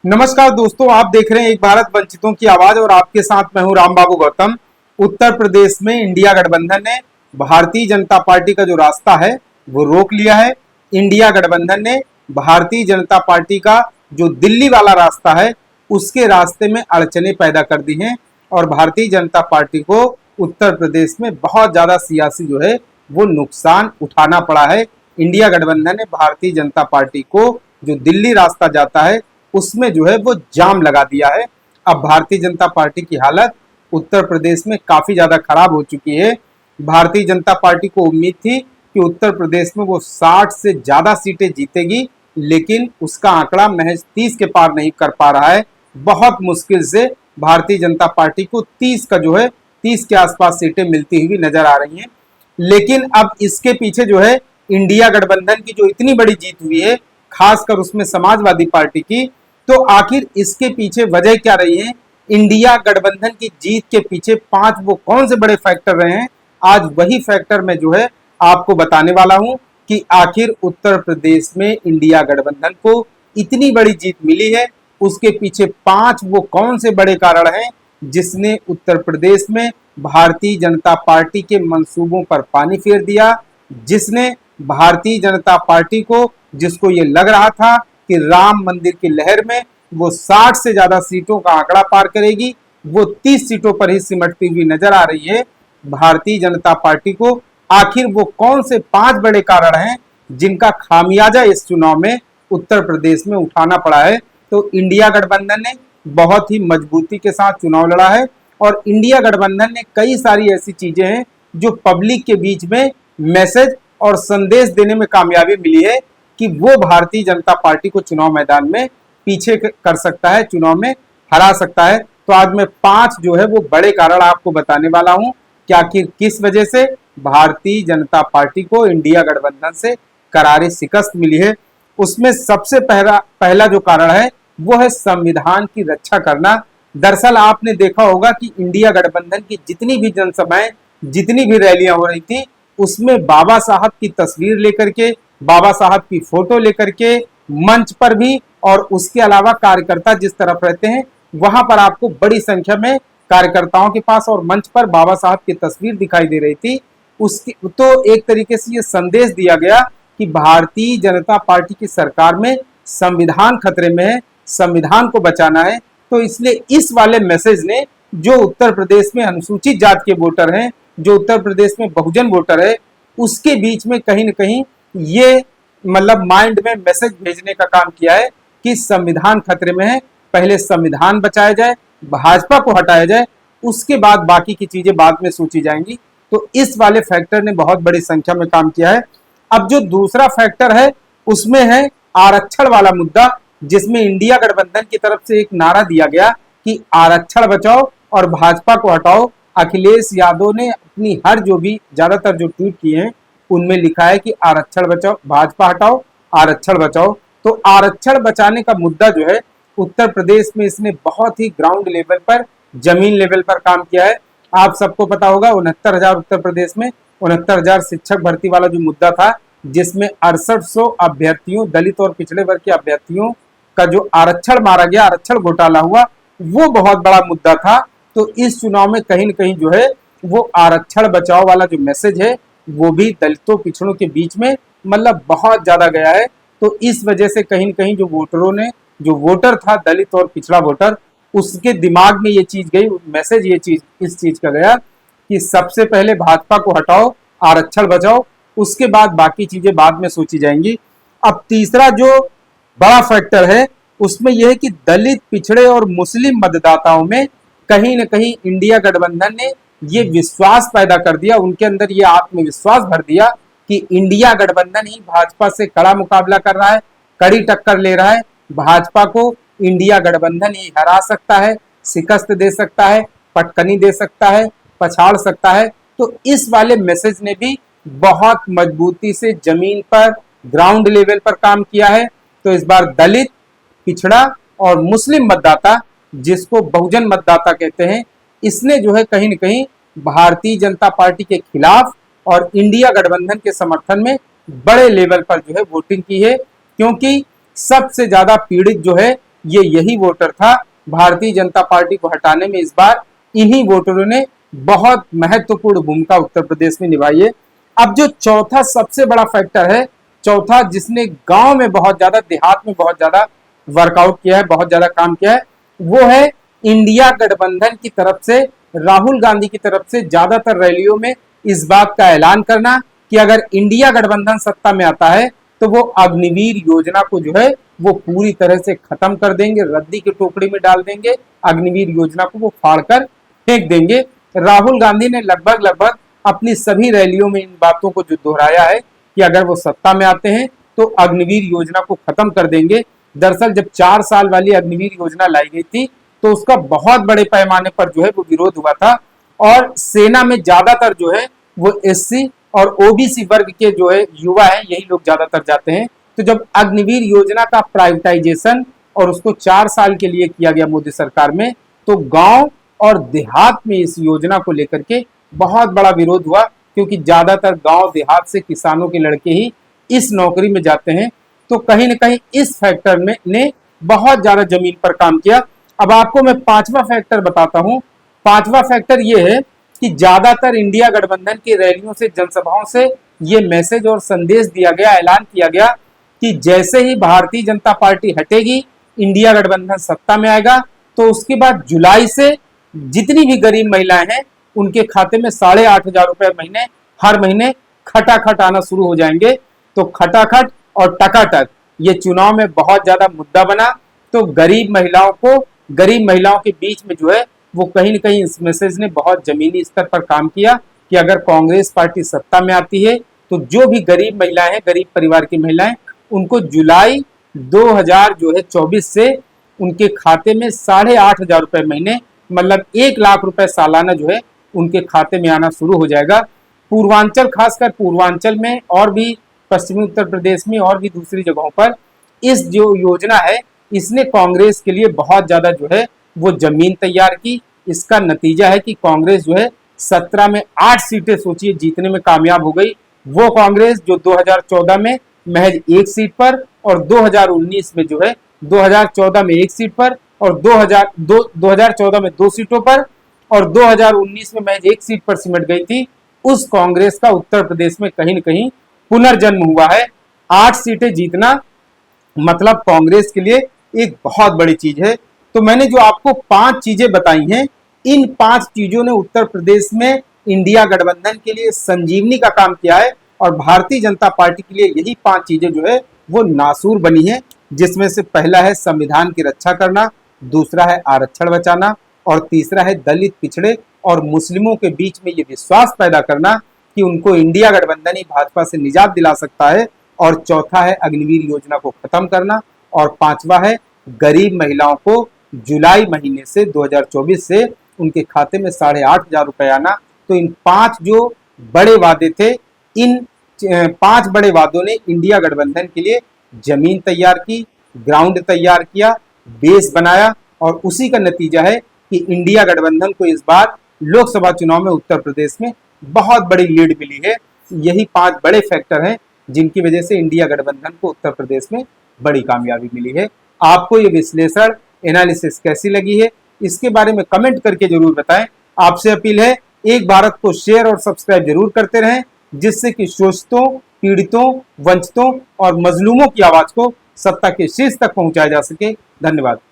नमस्कार दोस्तों, आप देख रहे हैं एक भारत वंचितों की आवाज और आपके साथ मैं हूं राम बाबू गौतम। उत्तर प्रदेश में इंडिया गठबंधन ने भारतीय जनता पार्टी का जो रास्ता है वो रोक लिया है। इंडिया गठबंधन ने भारतीय जनता पार्टी का जो दिल्ली वाला रास्ता है उसके रास्ते में अड़चने पैदा कर दी हैं और भारतीय जनता पार्टी को उत्तर प्रदेश में बहुत ज्यादा सियासी जो है वो नुकसान उठाना पड़ा है। इंडिया गठबंधन ने भारतीय जनता पार्टी को जो दिल्ली रास्ता जाता है उसमें जो है वो जाम लगा दिया है। अब भारतीय जनता पार्टी की हालत उत्तर प्रदेश में काफी ज्यादा खराब हो चुकी है। भारतीय जनता पार्टी को उम्मीद थी कि उत्तर प्रदेश में वो 60 से ज्यादा सीटें जीतेगी, लेकिन उसका आंकड़ा महज 30 के पार नहीं कर पा रहा है। बहुत मुश्किल से भारतीय जनता पार्टी को 30 का जो है 30 के आसपास सीटें मिलती हुई नजर आ रही हैं। लेकिन अब इसके पीछे जो है इंडिया गठबंधन की जो इतनी बड़ी जीत हुई है, खासकर उसमें समाजवादी पार्टी की, तो आखिर इसके पीछे वजह क्या रही है? इंडिया गठबंधन की जीत के पीछे 5 वो कौन से बड़े फैक्टर रहे हैं? आज वही फैक्टर मैं जो है आपको बताने वाला हूं कि आखिर उत्तर प्रदेश में इंडिया गठबंधन को इतनी बड़ी जीत मिली है, उसके पीछे 5 वो कौन से बड़े कारण हैं जिसने उत्तर प्रदेश में भारतीय जनता पार्टी के मंसूबों पर पानी फेर दिया, जिसने भारतीय जनता पार्टी को, जिसको ये लग रहा था कि राम मंदिर की लहर में वो 60 से ज्यादा सीटों का आंकड़ा पार करेगी, वो 30 सीटों पर ही सिमटती हुई नजर आ रही है। भारतीय जनता पार्टी को आखिर वो कौन से 5 बड़े कारण हैं जिनका खामियाजा इस चुनाव में उत्तर प्रदेश में उठाना पड़ा है? तो इंडिया गठबंधन ने बहुत ही मजबूती के साथ चुनाव लड़ा है और इंडिया गठबंधन ने कई सारी ऐसी चीजें हैं जो पब्लिक के बीच में मैसेज और संदेश देने में कामयाबी मिली है कि वो भारतीय जनता पार्टी को चुनाव मैदान में पीछे कर सकता है, चुनाव में हरा सकता है। तो आज मैं 5 जो है वो बड़े कारण आपको बताने वाला हूं कि आखिर किस वजह से भारतीय जनता पार्टी को इंडिया गठबंधन से करारी शिकस्त मिली है। उसमें सबसे पहला जो कारण है वो है संविधान की रक्षा करना। दरअसल आपने देखा होगा कि इंडिया गठबंधन की जितनी भी जनसभाएं, जितनी भी रैलियां हो रही थी, उसमें बाबा साहब की तस्वीर लेकर के, बाबा साहब की फोटो लेकर के मंच पर भी, और उसके अलावा कार्यकर्ता जिस तरफ रहते हैं वहां पर आपको बड़ी संख्या में कार्यकर्ताओं के पास और मंच पर बाबा साहब की तस्वीर दिखाई दे रही थी। उसकी तो एक तरीके से ये संदेश दिया गया कि भारतीय जनता पार्टी की सरकार में संविधान खतरे में है, संविधान को बचाना है। तो इसलिए इस वाले मैसेज ने जो उत्तर प्रदेश में अनुसूचित जाति के वोटर हैं, जो उत्तर प्रदेश में बहुजन वोटर है, उसके बीच में कहीं ना कहीं ये मतलब माइंड में मैसेज भेजने का काम किया है कि संविधान खतरे में है, पहले संविधान बचाया जाए, भाजपा को हटाया जाए, उसके बाद बाकी की चीजें बाद में सोची जाएंगी। तो इस वाले फैक्टर ने बहुत बड़ी संख्या में काम किया है। अब जो दूसरा फैक्टर है उसमें है आरक्षण वाला मुद्दा, जिसमें इंडिया गठबंधन की तरफ से एक नारा दिया गया कि आरक्षण बचाओ और भाजपा को हटाओ। अखिलेश यादव ने अपनी हर जो भी ज्यादातर जो ट्वीट किए हैं उनमें लिखा है कि आरक्षण बचाओ, भाजपा हटाओ, आरक्षण बचाओ। तो आरक्षण बचाने का मुद्दा जो है उत्तर प्रदेश में इसने बहुत ही ग्राउंड लेवल पर, जमीन लेवल पर काम किया है। आप सबको पता होगा 69,000 उत्तर प्रदेश में 69,000 शिक्षक भर्ती वाला जो मुद्दा था, जिसमें 6800 अभ्यर्थियों, दलित और पिछड़े वर्ग के अभ्यर्थियों का जो आरक्षण मारा गया, आरक्षण घोटाला हुआ, वो बहुत बड़ा मुद्दा था। तो इस चुनाव में कहीं न कहीं जो है वो आरक्षण बचाओ वाला जो मैसेज है वो भी दलितों पिछड़ों के बीच में मतलब बहुत ज्यादा गया है। तो इस वजह से कहीं न कहीं जो वोटरों ने, जो वोटर था दलित और पिछड़ा वोटर, उसके दिमाग में ये चीज गई, मैसेज ये चीज, इस चीज का गया कि सबसे पहले भाजपा को हटाओ, आरक्षण बचाओ, उसके बाद बाकी चीजें बाद में सोची जाएंगी। अब तीसरा जो बड़ा फैक्टर है उसमें यह है कि दलित, पिछड़े और मुस्लिम मतदाताओं में कहीं ना कहीं इंडिया गठबंधन ने ये विश्वास पैदा कर दिया, उनके अंदर ये आत्मविश्वास भर दिया कि इंडिया गठबंधन ही भाजपा से कड़ा मुकाबला कर रहा है, कड़ी टक्कर ले रहा है, भाजपा को इंडिया गठबंधन ही हरा सकता है, शिकस्त दे सकता है, पटकनी दे सकता है, पछाड़ सकता है। तो इस वाले मैसेज ने भी बहुत मजबूती से जमीन पर, ग्राउंड लेवल पर काम किया है। तो इस बार दलित, पिछड़ा और मुस्लिम मतदाता, जिसको बहुजन मतदाता कहते हैं, इसने जो है कहीं न कहीं भारतीय जनता पार्टी के खिलाफ और इंडिया गठबंधन के समर्थन में बड़े लेवल पर जो है वोटिंग की है, क्योंकि सबसे ज्यादा पीड़ित जो है यही वोटर था। भारतीय जनता पार्टी को हटाने में इस बार इन्हीं वोटरों ने बहुत महत्वपूर्ण भूमिका उत्तर प्रदेश में निभाई है। अब जो चौथा सबसे बड़ा फैक्टर है, चौथा जिसने गांव में बहुत ज्यादा, देहात में बहुत ज्यादा वर्कआउट किया है, बहुत ज्यादा काम किया है, वो है इंडिया गठबंधन की तरफ से, राहुल गांधी की तरफ से ज्यादातर रैलियों में इस बात का ऐलान करना कि अगर इंडिया गठबंधन सत्ता में आता है तो वो अग्निवीर योजना को जो है वो पूरी तरह से खत्म कर देंगे, रद्दी की टोकरी में डाल देंगे, अग्निवीर योजना को वो फाड़कर फेंक देंगे। राहुल गांधी ने लगभग अपनी सभी रैलियों में इन बातों को जो दोहराया है कि अगर वो सत्ता में आते हैं तो अग्निवीर योजना को खत्म कर देंगे। दरअसल जब 4 साल वाली अग्निवीर योजना लाई गई थी तो उसका बहुत बड़े पैमाने पर जो है वो विरोध हुआ था, और सेना में ज्यादातर जो है वो एससी और ओबीसी वर्ग के जो है युवा है, यही लोग ज्यादातर जाते हैं। तो जब अग्निवीर योजना का प्राइवेटाइजेशन और उसको 4 साल के लिए किया गया मोदी सरकार में, तो गांव और देहात में इस योजना को लेकर के बहुत बड़ा विरोध हुआ, क्योंकि ज्यादातर गांव देहात से किसानों के लड़के ही इस नौकरी में जाते हैं। तो कहीं ना कहीं इस फैक्टर में ने बहुत ज्यादा जमीन पर काम किया। अब आपको मैं पांचवा फैक्टर बताता हूं। पांचवा फैक्टर ये है कि ज्यादातर इंडिया गठबंधन की रैलियों से, जनसभाओं से ये मैसेज और संदेश दिया गया, ऐलान किया गया कि जैसे ही भारतीय जनता पार्टी हटेगी, इंडिया गठबंधन सत्ता में आएगा, तो उसके बाद जुलाई से जितनी भी गरीब महिलाएं हैं उनके खाते में 8,500 रुपए महीने, हर महीने खटाखट आना शुरू हो जाएंगे। तो खटाखट और टकाटक ये चुनाव में बहुत ज्यादा मुद्दा बना। तो गरीब महिलाओं के बीच में जो है वो कहीं न कहीं इस मैसेज ने बहुत जमीनी स्तर पर काम किया कि अगर कांग्रेस पार्टी सत्ता में आती है तो जो भी गरीब महिलाएं हैं, गरीब परिवार की महिलाएं, उनको जुलाई 2024 से उनके खाते में 8,500 रुपए महीने, मतलब 1 लाख रुपए सालाना जो है उनके खाते में आना शुरू हो जाएगा। पूर्वांचल, खासकर पूर्वांचल में और भी पश्चिमी उत्तर प्रदेश में और भी दूसरी जगहों पर इस जो योजना है इसने कांग्रेस के लिए बहुत ज्यादा जो है वो जमीन तैयार की। इसका नतीजा है कि कांग्रेस जो है 17 में 8 सीटें, सोचिए, जीतने में कामयाब हो गई। वो कांग्रेस जो 2014 में महज 1 सीट पर, और 2019 में जो है 2014 में 1 सीट पर, और 2014 में 2 सीटों पर, और 2019 में महज 1 सीट पर सिमट गई थी, उस कांग्रेस का उत्तर प्रदेश में कहीं न कहीं पुनर्जन्म हुआ है। 8 सीटें जीतना मतलब कांग्रेस के लिए एक बहुत बड़ी चीज है। तो मैंने जो आपको 5 चीजें बताई हैं, इन 5 चीजों ने उत्तर प्रदेश में इंडिया गठबंधन के लिए संजीवनी का काम किया है, और भारतीय जनता पार्टी के लिए यही 5 चीजें जो है वो नासूर बनी है। जिसमें से पहला है संविधान की रक्षा करना, दूसरा है आरक्षण बचाना, और तीसरा है दलित, पिछड़े और मुस्लिमों के बीच में ये विश्वास पैदा करना कि उनको इंडिया गठबंधन ही भाजपा से निजात दिला सकता है, और चौथा है अग्निवीर योजना को खत्म करना, और पांचवा है गरीब महिलाओं को जुलाई महीने से 2024 से उनके खाते में 8,500 रुपए आना। तो इन 5 जो बड़े वादे थे, इन 5 बड़े वादों ने इंडिया गठबंधन के लिए जमीन तैयार की, ग्राउंड तैयार किया, बेस बनाया, और उसी का नतीजा है कि इंडिया गठबंधन को इस बार लोकसभा चुनाव में उत्तर प्रदेश में बहुत बड़ी लीड मिली है। यही 5 बड़े फैक्टर हैं जिनकी वजह से इंडिया गठबंधन को उत्तर प्रदेश में बड़ी कामयाबी मिली है। आपको ये विश्लेषण, एनालिसिस कैसी लगी है, इसके बारे में कमेंट करके जरूर बताएं। आपसे अपील है, एक भारत को शेयर और सब्सक्राइब जरूर करते रहें, जिससे कि शोषितों, पीड़ितों, वंचितों और मजलूमों की आवाज को सत्ता के शीर्ष तक पहुंचाया जा सके। धन्यवाद।